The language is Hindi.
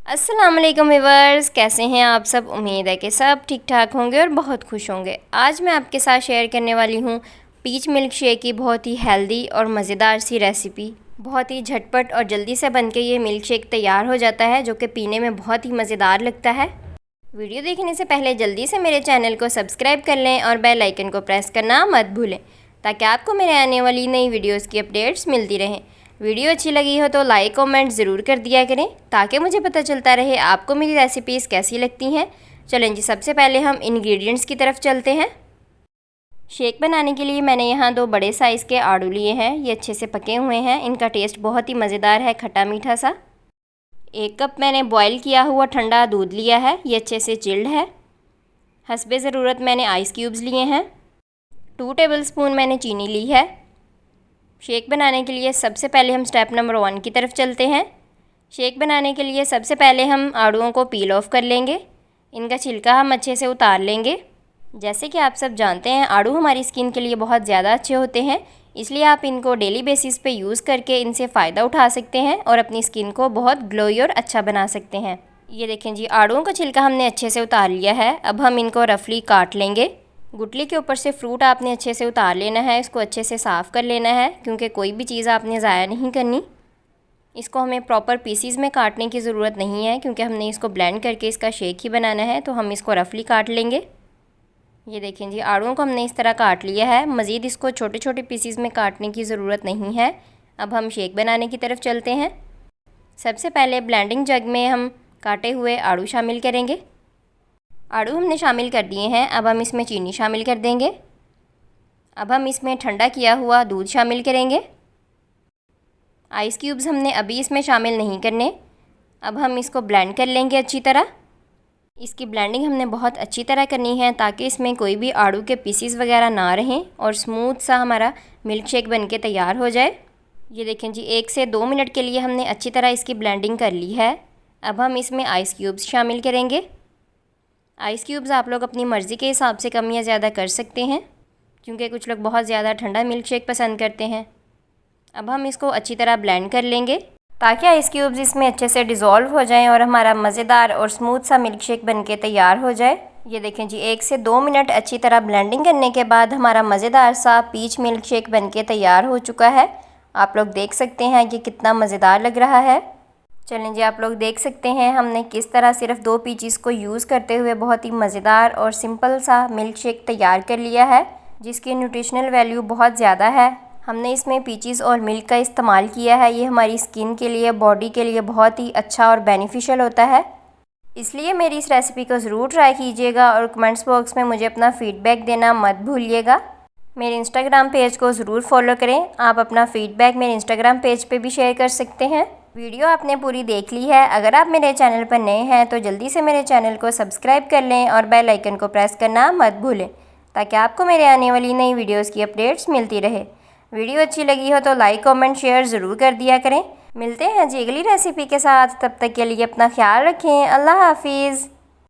अस्सलाम वालेकुम व्यूअर्स, कैसे हैं आप सब। उम्मीद है कि सब ठीक ठाक होंगे और बहुत खुश होंगे। आज मैं आपके साथ शेयर करने वाली हूँ पीच मिल्क शेक की बहुत ही हेल्दी और मज़ेदार सी रेसिपी। बहुत ही झटपट और जल्दी से बनके ये मिल्क शेक तैयार हो जाता है, जो कि पीने में बहुत ही मज़ेदार लगता है। वीडियो देखने से पहले जल्दी से मेरे चैनल को सब्सक्राइब कर लें और बेल आइकन को प्रेस करना मत भूलें, ताकि आपको मेरे आने वाली नई वीडियोज़ की अपडेट्स मिलती रहें। वीडियो अच्छी लगी हो तो लाइक कमेंट ज़रूर कर दिया करें, ताकि मुझे पता चलता रहे आपको मेरी रेसिपीज़ कैसी लगती हैं। चलें जी, सबसे पहले हम इंग्रेडिएंट्स की तरफ चलते हैं। शेक बनाने के लिए मैंने यहाँ 2 बड़े साइज़ के आड़ू लिए हैं। ये अच्छे से पके हुए हैं। इनका टेस्ट बहुत ही मज़ेदार है, खट्टा मीठा सा। 1 कप मैंने बॉयल किया हुआ ठंडा दूध लिया है। ये अच्छे से चिल्ड है। हस्बे ज़रूरत मैंने आइस क्यूब्स लिए हैं। 2 टेबलस्पून मैंने चीनी ली है। शेक बनाने के लिए सबसे पहले हम स्टेप नंबर 1 की तरफ चलते हैं। शेक बनाने के लिए सबसे पहले हम आड़ूओं को पील ऑफ कर लेंगे। इनका छिलका हम अच्छे से उतार लेंगे। जैसे कि आप सब जानते हैं, आड़ू हमारी स्किन के लिए बहुत ज़्यादा अच्छे होते हैं, इसलिए आप इनको डेली बेसिस पे यूज़ करके इनसे फ़ायदा उठा सकते हैं और अपनी स्किन को बहुत ग्लोई और अच्छा बना सकते हैं। ये देखें जी, आड़ूओं का छिलका हमने अच्छे से उतार लिया है। अब हम इनको रफली काट लेंगे। गुठली के ऊपर से फ्रूट आपने अच्छे से उतार लेना है। इसको अच्छे से साफ़ कर लेना है, क्योंकि कोई भी चीज़ आपने ज़ाया नहीं करनी। इसको हमें प्रॉपर पीसीज में काटने की ज़रूरत नहीं है, क्योंकि हमने इसको ब्लेंड करके इसका शेक ही बनाना है, तो हम इसको रफली काट लेंगे। ये देखें जी, आड़ूओं को हमने इस तरह काट लिया है। मज़ीद इसको छोटे छोटे पीसीज में काटने की ज़रूरत नहीं है। अब हम शेक बनाने की तरफ चलते हैं। सबसे पहले ब्लेंडिंग जग में हम काटे हुए आड़ू शामिल करेंगे। आड़ू हमने शामिल कर दिए हैं। अब हम इसमें चीनी शामिल कर देंगे। अब हम इसमें ठंडा किया हुआ दूध शामिल करेंगे। आइस क्यूब्स हमने अभी इसमें शामिल नहीं करने। अब हम इसको ब्लेंड कर लेंगे अच्छी तरह। इसकी ब्लेंडिंग हमने बहुत अच्छी तरह करनी है, ताकि इसमें कोई भी आड़ू के पीसीस वगैरह ना रहें और स्मूथ सा हमारा मिल्क शेक बन के तैयार हो जाए। ये देखें जी, 1 से 2 मिनट के लिए हमने अच्छी तरह इसकी ब्लेंडिंग कर ली है। अब हम इसमें आइस क्यूब्स शामिल करेंगे। आइस क्यूब्स आप लोग अपनी मर्ज़ी के हिसाब से कम या ज़्यादा कर सकते हैं, क्योंकि कुछ लोग बहुत ज़्यादा ठंडा मिल्क शेक पसंद करते हैं। अब हम इसको अच्छी तरह ब्लेंड कर लेंगे, ताकि आइस क्यूब्स इसमें अच्छे से डिज़ोल्व हो जाएं और हमारा मज़ेदार और स्मूथ सा मिल्क शेक बन के तैयार हो जाए। ये देखें जी, 1 से 2 मिनट अच्छी तरह ब्लेंडिंग करने के बाद हमारा मज़ेदार सा पीच मिल्क शेक बन के तैयार हो चुका है। आप लोग देख सकते हैं कि कितना मज़ेदार लग रहा है। चलें जी, आप लोग देख सकते हैं हमने किस तरह सिर्फ 2 पीचेस को यूज़ करते हुए बहुत ही मज़ेदार और सिंपल सा मिल्क शेक तैयार कर लिया है, जिसकी न्यूट्रिशनल वैल्यू बहुत ज़्यादा है। हमने इसमें पीचेस और मिल्क का इस्तेमाल किया है। ये हमारी स्किन के लिए, बॉडी के लिए बहुत ही अच्छा और बेनिफिशियल होता है। इसलिए मेरी इस रेसिपी को ज़रूर ट्राई कीजिएगा और कमेंट्स बॉक्स में मुझे अपना फ़ीडबैक देना मत भूलिएगा। मेरे इंस्टाग्राम पेज को ज़रूर फॉलो करें। आप अपना फ़ीडबैक मेरे इंस्टाग्राम पेज पे भी शेयर कर सकते हैं। वीडियो आपने पूरी देख ली है। अगर आप मेरे चैनल पर नए हैं तो जल्दी से मेरे चैनल को सब्सक्राइब कर लें और बेल आइकन को प्रेस करना मत भूलें, ताकि आपको मेरे आने वाली नई वीडियोज़ की अपडेट्स मिलती रहे। वीडियो अच्छी लगी हो तो लाइक कमेंट शेयर ज़रूर कर दिया करें। मिलते हैं जी अगली रेसिपी के साथ। तब तक के लिए अपना ख्याल रखें। अल्लाह हाफिज़।